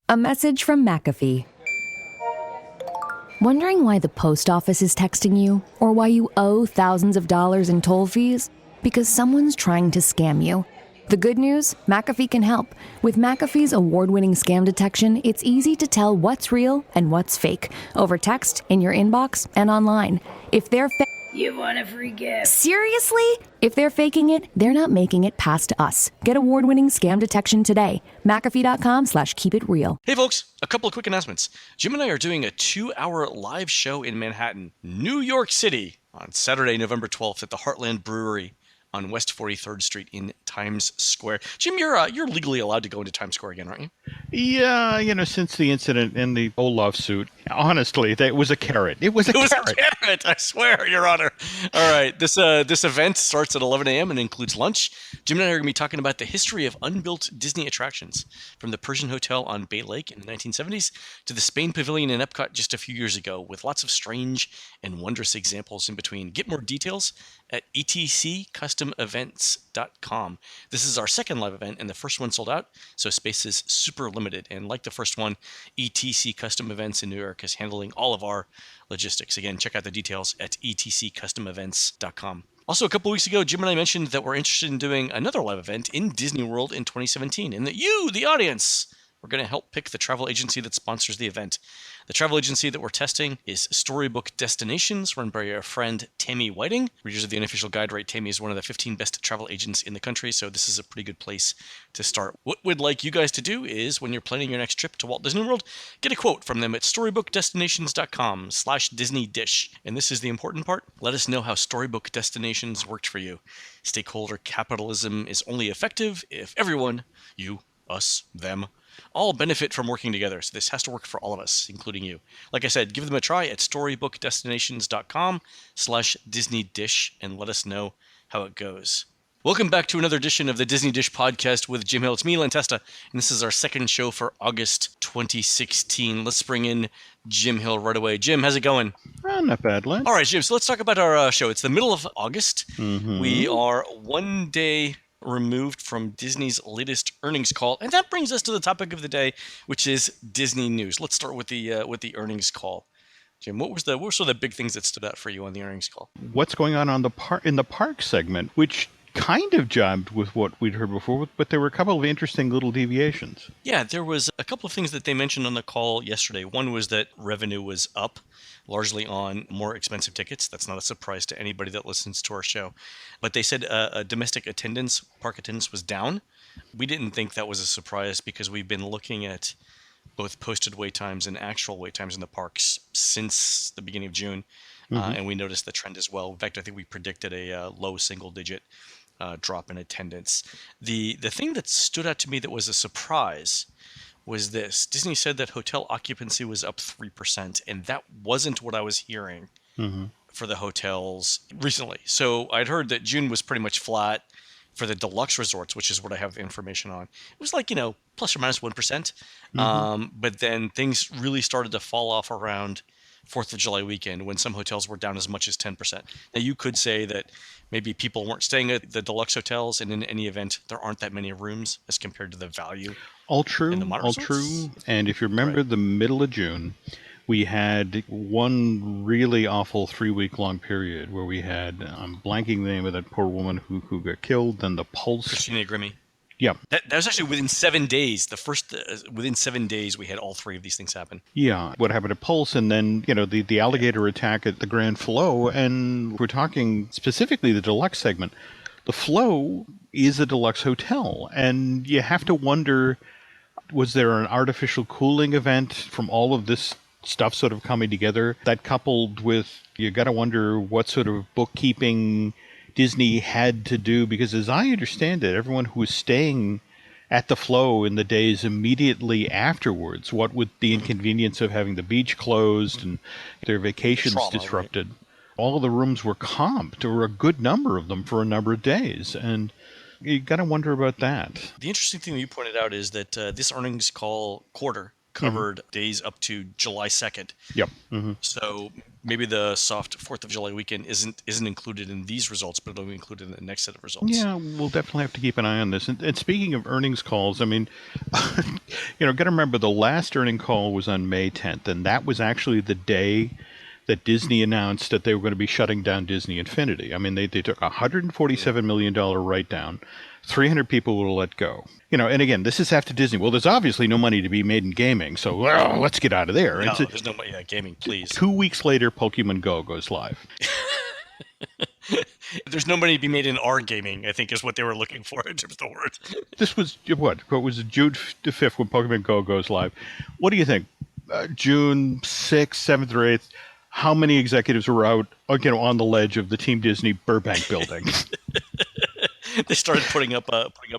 A message from McAfee. Wondering why the post office is texting you or why you owe thousands of dollars in toll fees? Because someone's trying to scam you. The good news? McAfee can help. With McAfee's award-winning scam detection, it's easy to tell what's real and what's fake over text, in your inbox, and online. If they're You want a free gift? Seriously? If they're faking it, they're not making it past us. Get award-winning scam detection today. McAfee.com/keepitreal. Hey folks, a couple of quick announcements. Jim and I are doing a 2-hour live show in Manhattan, New York City, on Saturday, November 12th at the Heartland Brewery on West 43rd Street in Times Square. Jim, you're legally allowed to go into Times Square again, aren't you? Yeah, since the incident in the Olaf suit, honestly, that was a carrot. It was a carrot, I swear, Your Honor. All right, this event starts at 11 a.m. and includes lunch. Jim and I are going to be talking about the history of unbuilt Disney attractions, from the Persian Hotel on Bay Lake in the 1970s to the Spain Pavilion in Epcot just a few years ago, with lots of strange and wondrous examples in between. Get more details at etccustomevents.com. This is our second live event, and the first one sold out, so space is super limited. And like the first one, ETC Custom Events in New York is handling all of our logistics. Again, check out the details at etccustomevents.com. Also, a couple weeks ago, Jim and I mentioned that we're interested in doing another live event in Disney World in 2017, and that you, the audience, we're going to help pick the travel agency that sponsors the event. The travel agency that we're testing is Storybook Destinations, run by our friend Tammy Whiting. Readers of the unofficial guide rate Tammy is one of the 15 best travel agents in the country, so this is a pretty good place to start. What we'd like you guys to do is, when you're planning your next trip to Walt Disney World, get a quote from them at storybookdestinations.com/DisneyDish. And this is the important part. Let us know how Storybook Destinations worked for you. Stakeholder capitalism is only effective if everyone, you, us, them, all benefit from working together. So this has to work for all of us, including you. Like I said, give them a try at storybookdestinations.com/DisneyDish and let us know how it goes. Welcome back to another edition of the Disney Dish podcast with Jim Hill. It's me, Len Testa, and this is our second show for August 2016. Let's bring in Jim Hill right away. Jim, how's it going? Not bad, Len. All right, Jim, so let's talk about our show. It's the middle of August. We are one day removed from Disney's latest earnings call, and that brings us to the topic of the day, which is Disney news. Let's start with the earnings call. Jim, what were some of the big things that stood out for you on the earnings call? What's going on the in the park segment, which kind of jibed with what we'd heard before, but there were a couple of interesting little deviations. Yeah, there was a couple of things that they mentioned on the call yesterday. One was that revenue was up, largely on more expensive tickets. That's not a surprise to anybody that listens to our show. But they said domestic attendance, park attendance, was down. We didn't think that was a surprise because we've been looking at both posted wait times and actual wait times in the parks since the beginning of June. And we noticed the trend as well. In fact, I think we predicted a low single-digit drop in attendance. The thing that stood out to me that was a surprise was this. Disney said that hotel occupancy was up 3%, and that wasn't what I was hearing for the hotels recently. So I'd heard that June was pretty much flat for the deluxe resorts, which is what I have the information on. It was like, plus or minus 1%. But then things really started to fall off around 4th of July weekend when some hotels were down as much as 10%. Now, you could say that maybe people weren't staying at the deluxe hotels, and in any event, there aren't that many rooms as compared to the value. All true, in the all resorts. true. And if you remember the middle of June, we had one really awful 3-week-long period where we had, I'm blanking the name of that poor woman who got killed, then the Pulse. Christina Grimmie. Yeah. That was actually within 7 days. Within 7 days, we had all three of these things happen. Yeah. What happened at Pulse, and then, the alligator attack at the Grand Flow, and we're talking specifically the deluxe segment. The Flow is a deluxe hotel, and you have to wonder, was there an artificial cooling event from all of this stuff sort of coming together? That coupled with, you got to wonder what sort of bookkeeping Disney had to do, because as I understand it, everyone who was staying at the Flow in the days immediately afterwards, what with the inconvenience of having the beach closed and their vacations disrupted, right? All of the rooms were comped, or a good number of them, for a number of days. And you got to wonder about that. The interesting thing that you pointed out is that this earnings call quarter covered days up to July 2nd. Yep. So maybe the soft 4th of July weekend isn't included in these results, but it'll be included in the next set of results. Yeah, we'll definitely have to keep an eye on this. And speaking of earnings calls, I mean, got to remember the last earning call was on May 10th, and that was actually the day that Disney announced that they were going to be shutting down Disney Infinity. I mean, they took a $147 million write-down. 300 people were let go. And again, this is after Disney. Well, there's obviously no money to be made in gaming, so let's get out of there. No, there's no money in gaming, please. 2 weeks later, Pokemon Go goes live. There's no money to be made in our gaming, I think, is what they were looking for in terms of the word. This was, what was it, June the 5th when Pokemon Go goes live. What do you think? June 6th, 7th, or 8th? How many executives were out, on the ledge of the Team Disney Burbank building? They started putting up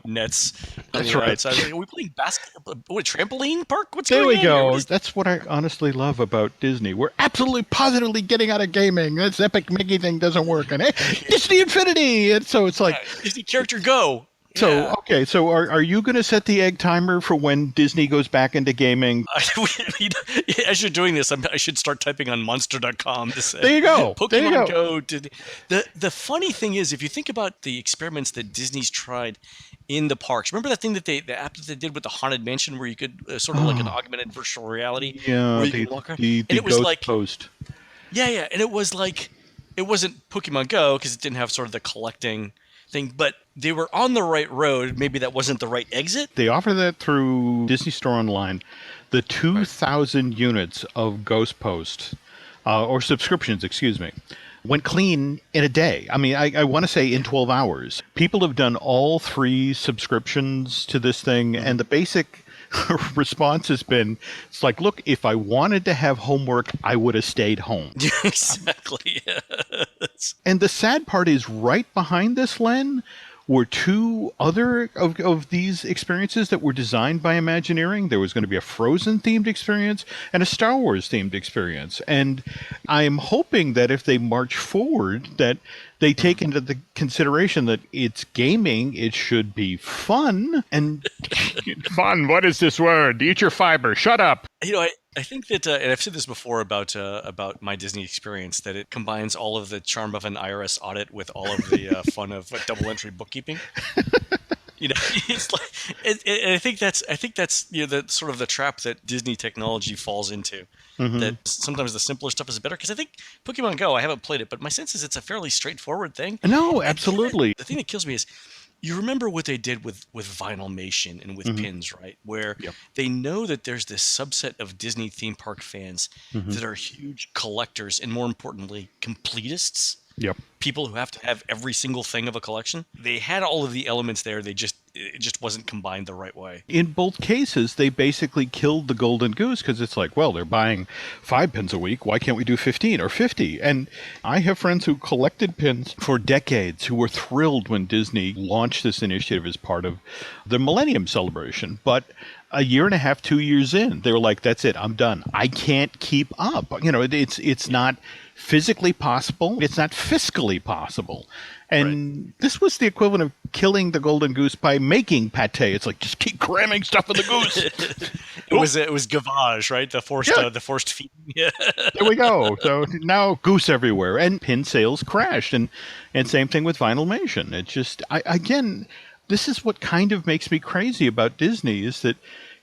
nets. That's right. So I was like, are we playing basketball? What, trampoline park? What's there going we on? go. That's what I honestly love about Disney. We're absolutely positively getting out of gaming. This Epic Mickey thing doesn't work. And hey, Disney Infinity. And so it's like Disney character Go. So, Yeah. okay, so are you going to set the egg timer for when Disney goes back into gaming? As you're doing this, I should start typing on monster.com to say, there you go. Pokemon there you go. Go did. The funny thing is, if you think about the experiments that Disney's tried in the parks, remember that thing the app that they did with the Haunted Mansion where you could sort of like an augmented virtual reality? Yeah, where you could walk around? the and it was Ghost like, Post. Yeah, and it was like, it wasn't Pokemon Go because it didn't have sort of the collecting thing, but they were on the right road. Maybe that wasn't the right exit. They offer that through Disney Store Online. The 2,000 units of Ghost Post, or subscriptions, excuse me, went clean in a day. I mean, I want to say in 12 hours. People have done all 3 subscriptions to this thing, and the basic response has been, it's like, look, if I wanted to have homework, I would have stayed home. Exactly. Yes. And the sad part is right behind this, Len, were 2 other of these experiences that were designed by Imagineering. There was going to be a Frozen-themed experience and a Star Wars-themed experience. And I'm hoping that if they march forward, that they take into the consideration that it's gaming, it should be fun. And fun, what is this word? Eat your fiber, shut up. I think that, and I've said this before about my Disney experience, that it combines all of the charm of an IRS audit with all of the fun of double entry bookkeeping. It's like, and I think that's the sort of the trap that Disney technology falls into. Mm-hmm. That sometimes the simpler stuff is better. Because I think Pokemon Go, I haven't played it, but my sense is it's a fairly straightforward thing. No, absolutely. The thing that kills me is, you remember what they did with Vinylmation and with pins, right? Where they know that there's this subset of Disney theme park fans that are huge collectors and, more importantly, completists. Yep. People who have to have every single thing of a collection. They had all of the elements there. It just wasn't combined the right way. In both cases, they basically killed the golden goose because it's like, well, they're buying 5 pins a week. Why can't we do 15 or 50? And I have friends who collected pins for decades who were thrilled when Disney launched this initiative as part of the Millennium Celebration. But a year and a half, 2 years in, they were like, that's it, I'm done. I can't keep up. It's not physically possible. It's not fiscally possible. And this was the equivalent of killing the golden goose by making pate. It's like, just keep cramming stuff in the goose. It was gavage, right? The forced feeding. Yeah. There we go. So now goose everywhere, and pin sales crashed, and same thing with Vinylmation. It's just, again, this is what kind of makes me crazy about Disney, is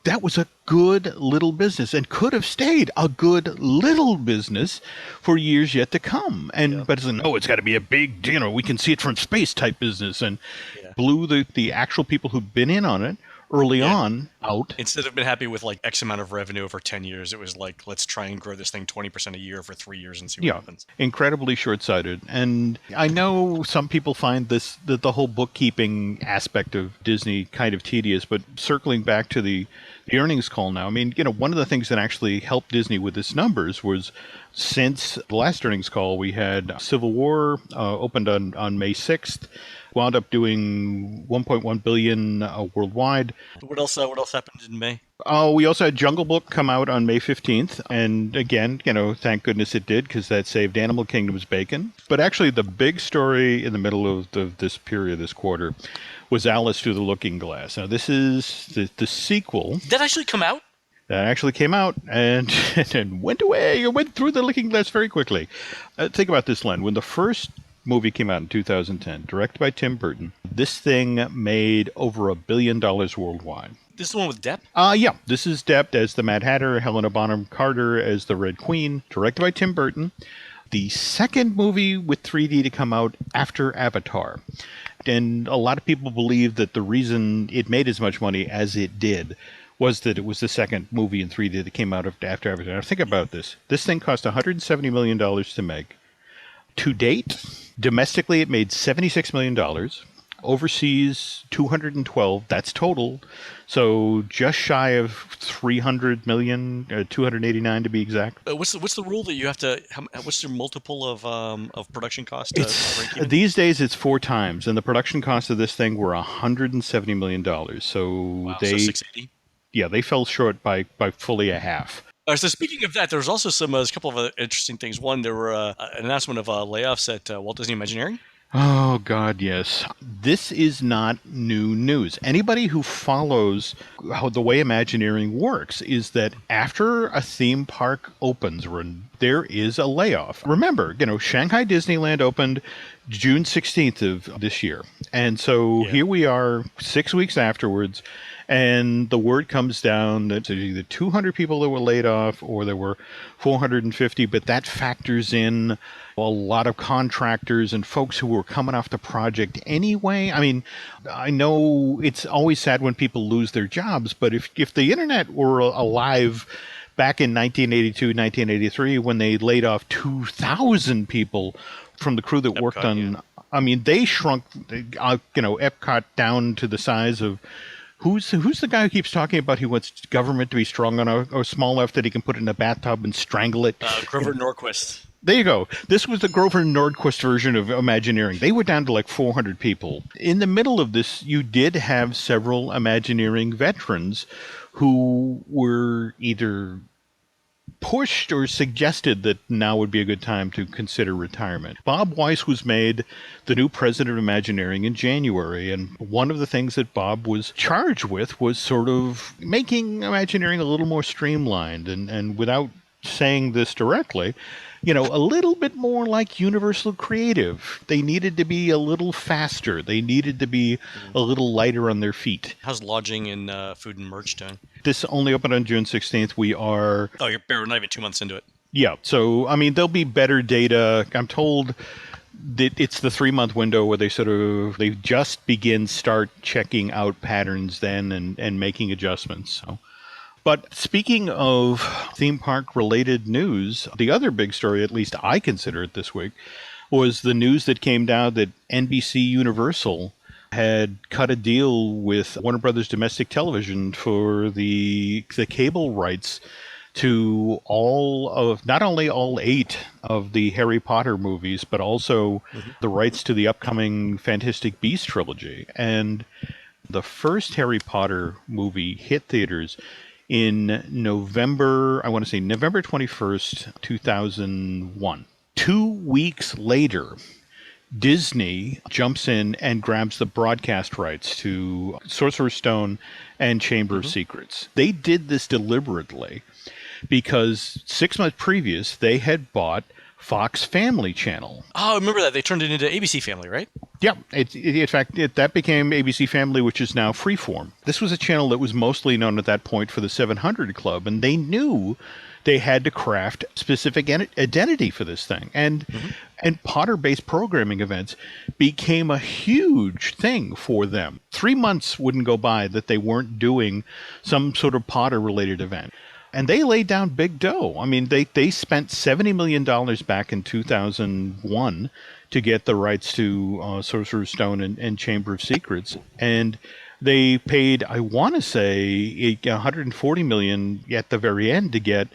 that was a good little business and could have stayed a good little business for years yet to come. But it's like, no, it's got to be a big, we can see it from space type business, and blew the actual people who've been in on it early on out. Instead of being happy with like X amount of revenue over 10 years, it was like, let's try and grow this thing 20% a year for 3 years and see what happens. Incredibly short-sighted. And I know some people find the whole bookkeeping aspect of Disney kind of tedious, but circling back to the earnings call now, I mean, one of the things that actually helped Disney with its numbers was, since the last earnings call, we had Civil War opened on May 6th, wound up doing 1.1 billion worldwide. What else happened in May? Oh, we also had Jungle Book come out on May 15th. And again, thank goodness it did, because that saved Animal Kingdom's bacon. But actually, the big story in the middle of this period, this quarter, was Alice Through the Looking Glass. Now, this is the sequel. Did that actually come out? That actually came out and, and went away. It went through the looking glass very quickly. Think about this, Len. When the first movie came out in 2010, directed by Tim Burton, this thing made over $1 billion worldwide. This is the one with Depp? Yeah. This is Depp as the Mad Hatter, Helena Bonham Carter as the Red Queen, directed by Tim Burton. The second movie with 3D to come out after Avatar. And a lot of people believe that the reason it made as much money as it did was that it was the second movie in 3D that came out after Avatar. Now, think about this. This thing cost $170 million to make. To date, domestically, it made $76 million. Overseas, 212. That's total. So just shy of 300 million, 289 to be exact. What's the rule that you have to? What's your multiple of production cost? These days it's 4 times, and the production cost of this thing were $170 million. So wow, they, so 680. Yeah, they fell short by fully a half. So speaking of that, there was also there's a couple of other interesting things. One, there were an announcement of layoffs at Walt Disney Imagineering. Oh, God, yes. This is not new news. Anybody who follows how the way Imagineering works is that after a theme park opens, there is a layoff. Remember, Shanghai Disneyland opened June 16th of this year. And so Here we are 6 weeks afterwards, and the word comes down that there's either 200 people that were laid off or there were 450, but that factors in a lot of contractors and folks who were coming off the project anyway. I mean, I know it's always sad when people lose their jobs, but if the internet were alive back in 1982, 1983, when they laid off 2,000 people from the crew that worked on, I mean, they shrunk, Epcot down to the size of, who's the guy who keeps talking about he wants government to be strong enough or small enough that he can put it in a bathtub and strangle it? Grover Norquist. There you go. This was the Grover Nordquist version of Imagineering. They were down to like 400 people. In the middle of this, you did have several Imagineering veterans who were either pushed or suggested that now would be a good time to consider retirement. Bob Weiss was made the new president of Imagineering in January, and one of the things that Bob was charged with was sort of making Imagineering a little more streamlined, and without saying this directly, a little bit more like Universal Creative. They needed to be a little faster. They needed to be a little lighter on their feet. How's lodging and food and merch doing? This only opened on June 16th. We are... Oh, you're not even 2 months into it. Yeah. So, I mean, there'll be better data. I'm told that it's the 3-month window where they just start checking out patterns then and making adjustments. So. But speaking of theme park related news, the other big story, at least I consider it this week, was the news that came down that NBC Universal had cut a deal with Warner Brothers Domestic Television for the cable rights to not only all 8 of the Harry Potter movies, but also the rights to the upcoming Fantastic Beasts trilogy. And the first Harry Potter movie hit theaters in November 21st, 2001. 2 weeks later, Disney jumps in and grabs the broadcast rights to Sorcerer's Stone and Chamber of Secrets. They did this deliberately because 6 months previous, they had bought Fox Family Channel. Oh, I remember that. They turned it into ABC Family, right? Yeah. In fact, that became ABC Family, which is now Freeform. This was a channel that was mostly known at that point for the 700 Club, and they knew they had to craft specific identity for this thing. And Potter-based programming events became a huge thing for them. 3 months wouldn't go by that they weren't doing some sort of Potter-related event. And they laid down big dough. I mean, they spent $70 million back in 2001 to get the rights to Sorcerer's Stone and Chamber of Secrets. And they paid, I want to say, $140 million at the very end to get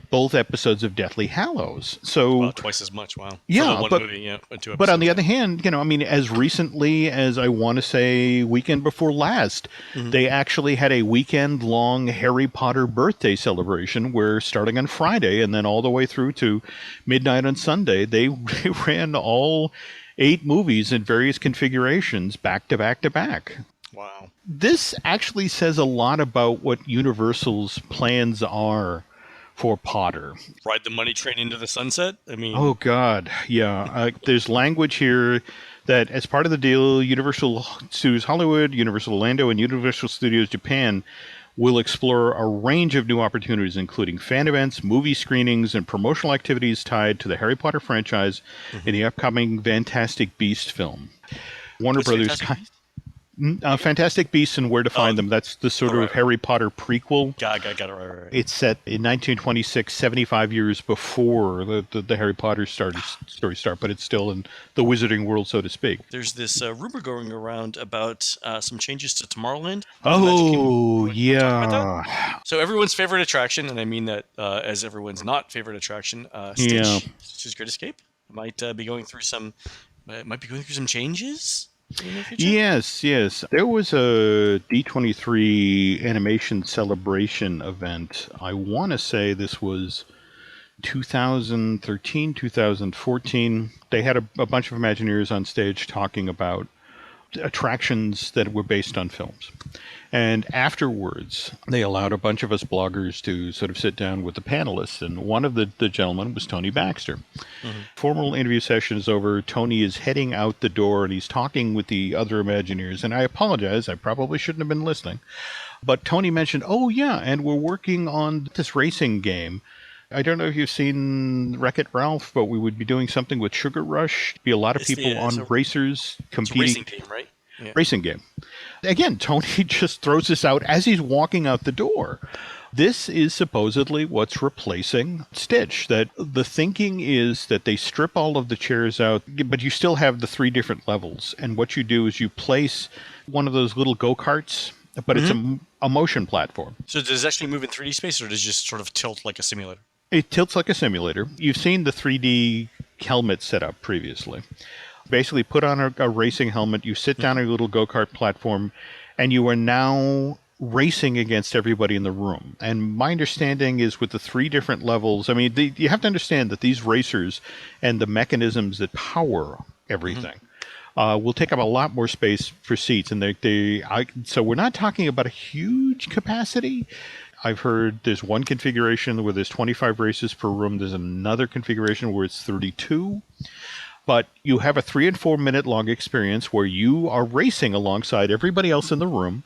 both episodes of Deathly Hallows. So twice as much. Wow. Yeah, one movie, 2 episodes. But on the other hand, as recently as I want to say weekend before last, they actually had a weekend-long Harry Potter birthday celebration where starting on Friday and then all the way through to midnight on Sunday, they ran all 8 movies in various configurations back to back to back. Wow. This actually says a lot about what Universal's plans are for Potter. Ride the money train into the sunset? I Oh, mean, God. Yeah. There's language here that, as part of the deal, Universal Studios Hollywood, Universal Orlando, and Universal Studios Japan will explore a range of new opportunities, including fan events, movie screenings, and promotional activities tied to the Harry Potter franchise in the upcoming Fantastic Beast film. Warner what's Brothers. Fantastic Beasts? Fantastic Beasts and Where to Oh, Find Them. That's the sort oh, of right. Harry Potter prequel. Got it. Right. It's set in 1926, 75 years before the Harry Potter story start, but it's still in the wizarding world, so to speak. There's this rumor going around about some changes to Tomorrowland at the Magic Kingdom. Oh, You want to talk about that? yeah. So everyone's favorite attraction, and I mean that as everyone's not favorite attraction, Yeah. Stitch's Great Escape, might be going through some changes in the near future. Yes. There was a D23 animation celebration event. I want to say this was 2013, 2014. They had a bunch of Imagineers on stage talking about attractions that were based on films. And afterwards, they allowed a bunch of us bloggers to sort of sit down with the panelists. And one of the gentlemen was Tony Baxter. Formal interview session is over. Tony is heading out the door and he's talking with the other Imagineers. And I apologize, I probably shouldn't have been listening. But Tony mentioned, oh, yeah, and we're working on this racing game. I don't know if you've seen Wreck-It Ralph, but we would be doing something with Sugar Rush. Be a lot of people on racers competing. It's a racing game, right? Yeah. Racing game. Again, Tony just throws this out as he's walking out the door. This is supposedly what's replacing Stitch. That the thinking is that they strip all of the chairs out, but you still have the 3 different levels. And what you do is you place one of those little go-karts, but it's a motion platform. So does it actually move in 3D space, or does it just sort of tilt like a simulator? It tilts like a simulator. You've seen the 3D helmet set up previously. Basically, put on a racing helmet, you sit down on a little go-kart platform, and you are now racing against everybody in the room. And my understanding is with the 3 different levels, I mean, you have to understand that these racers and the mechanisms that power everything will take up a lot more space for seats. And so we're not talking about a huge capacity. I've heard there's one configuration where there's 25 races per room. There's another configuration where it's 32. But you have a 3 and 4 minute long experience where you are racing alongside everybody else in the room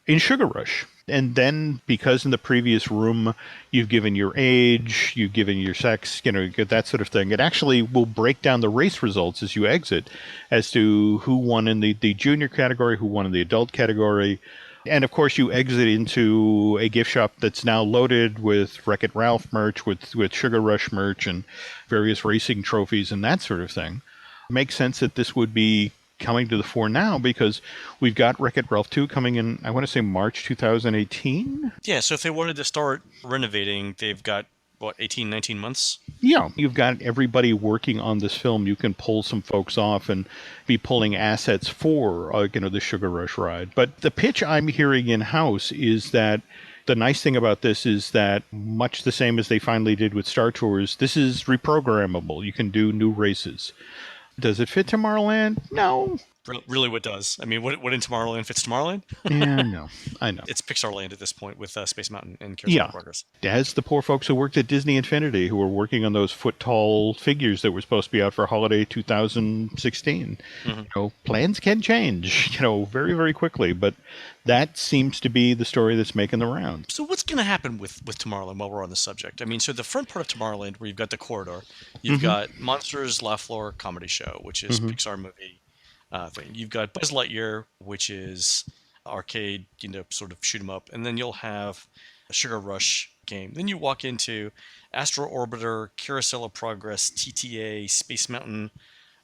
in Sugar Rush. And then, because in the previous room you've given your age, you've given your sex, that sort of thing, it actually will break down the race results as you exit as to who won in the junior category, who won in the adult category. And of course, you exit into a gift shop that's now loaded with Wreck-It Ralph merch, with Sugar Rush merch, and various racing trophies and that sort of thing. It makes sense that this would be coming to the fore now because we've got Wreck-It Ralph 2 coming in, I want to say March 2018? Yeah, so if they wanted to start renovating, they've got, 18, 19 months? Yeah, you've got everybody working on this film. You can pull some folks off and be pulling assets for, the Sugar Rush ride. But the pitch I'm hearing in-house is that the nice thing about this is that, much the same as they finally did with Star Tours, this is reprogrammable. You can do new races. Does it fit Tomorrowland? No. Really, what does? I mean, what in Tomorrowland fits Tomorrowland? Yeah, no. I know. It's Pixar Land at this point with Space Mountain and Carousel of Progress. As the poor folks who worked at Disney Infinity, who were working on those foot-tall figures that were supposed to be out for holiday 2016. Plans can change, very, very quickly. But that seems to be the story that's making the rounds. So what's going to happen with Tomorrowland while we're on the subject? I mean, so the front part of Tomorrowland, where you've got the corridor, you've got Monsters Laugh Floor Comedy Show, which is Pixar movie thing. You've got Buzz Lightyear, which is arcade, sort of shoot 'em up, and then you'll have a Sugar Rush game. Then you walk into Astro Orbiter, Carousel of Progress, TTA, Space Mountain,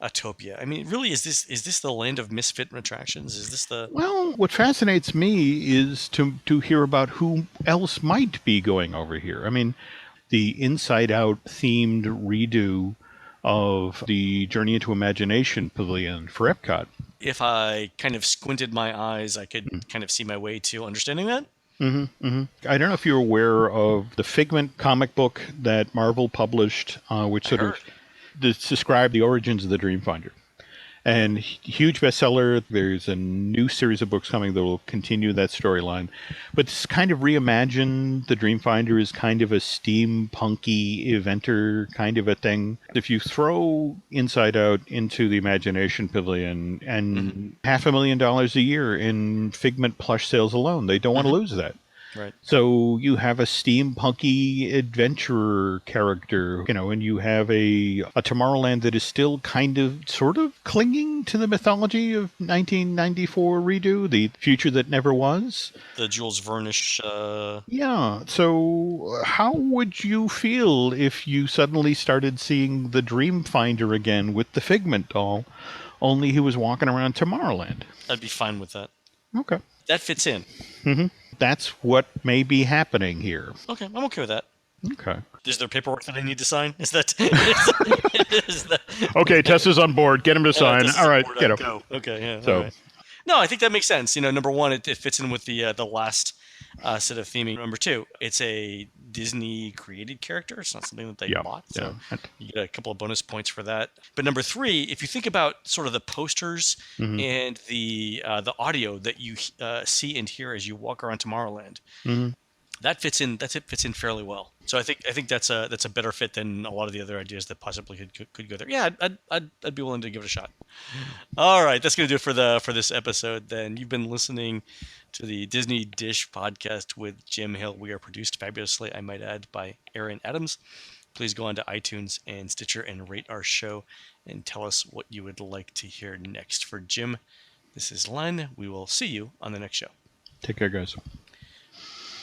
Autopia. I mean, really, is this the land of misfit attractions? Is this the... Well, what fascinates me is to hear about who else might be going over here. I mean, the Inside Out themed redo of the Journey into Imagination Pavilion for Epcot. If I kind of squinted my eyes, I could kind of see my way to understanding that. I don't know if you're aware of the Figment comic book that Marvel published, which sort of described the origins of the Dreamfinder. And huge bestseller. There's a new series of books coming that will continue that storyline. But it's kind of reimagined. The Dreamfinder is kind of a steampunky eventer kind of a thing. If you throw Inside Out into the Imagination Pavilion and $500,000 a year in Figment plush sales alone, they don't want to lose that. Right. So you have a steampunky adventurer character, and you have a Tomorrowland that is still sort of clinging to the mythology of 1994 redo, the future that never was. The Jules Vernish. Yeah. So how would you feel if you suddenly started seeing the Dreamfinder again with the Figment doll, only he was walking around Tomorrowland? I'd be fine with that. Okay. That fits in. That's what may be happening here. Okay, I'm okay with that. Okay. Is there paperwork that I need to sign? Is that? Okay, Tessa's on board. Get him to sign. Tessa's All right, on board, get I him. go. Okay, yeah. So- all right. No, I think that makes sense. Number one, it fits in with the last set of theming. Number two, it's a Disney created character. It's not something that they bought. So you get a couple of bonus points for that. But number three, if you think about sort of the posters and the audio that you see and hear as you walk around Tomorrowland, that fits in. It fits in fairly well. So I think that's a better fit than a lot of the other ideas that possibly could go there. Yeah, I'd be willing to give it a shot. All right, that's gonna do it for this episode. Then you've been listening to the Disney Dish podcast with Jim Hill. We are produced fabulously, I might add, by Aaron Adams. Please go on to iTunes and Stitcher and rate our show and tell us what you would like to hear next. For Jim, this is Len. We will see you on the next show. Take care, guys.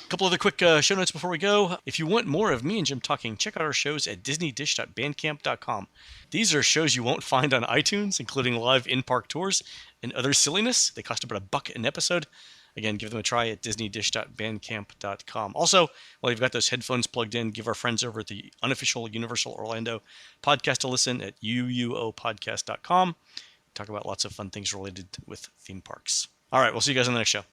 A couple other quick show notes before we go. If you want more of me and Jim talking, check out our shows at disneydish.bandcamp.com. These are shows you won't find on iTunes, including live in-park tours and other silliness. They cost about $1 an episode. Again, give them a try at disneydish.bandcamp.com. Also, while you've got those headphones plugged in, give our friends over at the unofficial Universal Orlando podcast a listen at uuopodcast.com. Talk about lots of fun things related with theme parks. All right, we'll see you guys on the next show.